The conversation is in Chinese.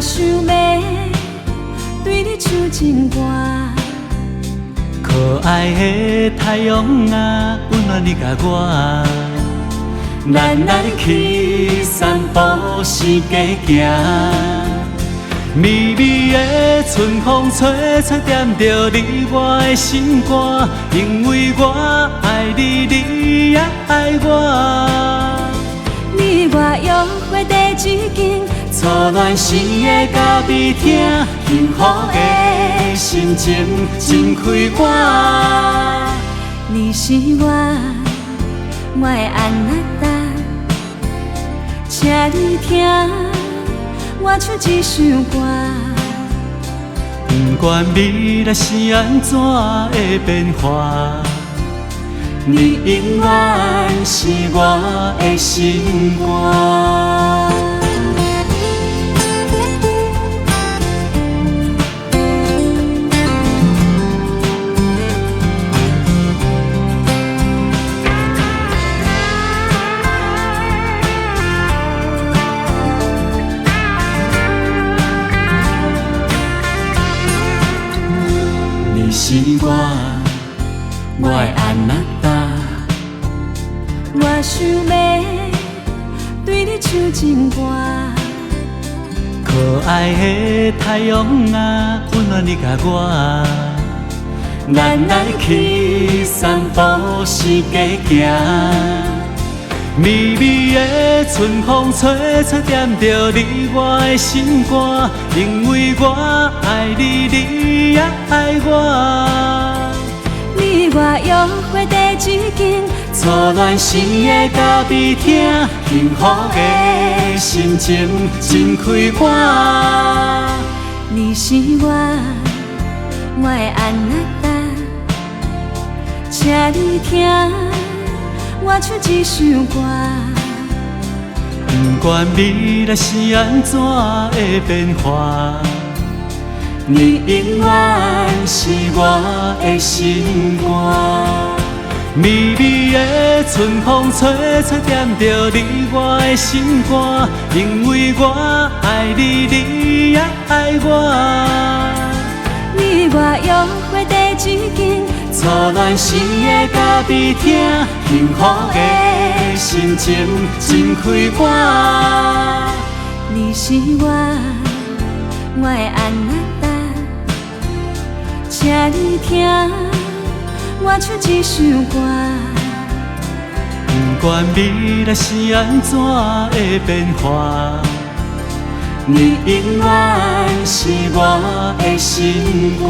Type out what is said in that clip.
想要对你唱情歌。可爱的太阳啊，温暖你甲我。咱来去散步是街行。微微的春风吹吹，点着你我的心肝，因为我爱你，你也爱我。你我约会第一间，初恋时的咖啡厅，幸福的心情真开我。你是我的安娜达，请你听我唱一首歌。不管未来是安怎的变化，你永远是我的心肝。你是我的安娜达，我想要对你唱情歌。可爱的太阳啊，温暖你甲我。咱来去散步是街行。微微的春风吹吹，点着你我的心肝，因为我爱你，你也爱我。你我约会第一间，初恋时的咖啡厅，幸福的心情真开我。你是我的安娜达，请你听我唱一首歌。不管未来是安怎的变化，你永远是我的心肝。微微的春风吹吹，点着你我的心肝，因为我爱你，你也爱我。你我约会第一间，初恋时的咖啡厅，幸福的心情真开我。你是我的安娜达，请你听我唱一首歌。不管未来是安怎的变化，你永远是我的心肝。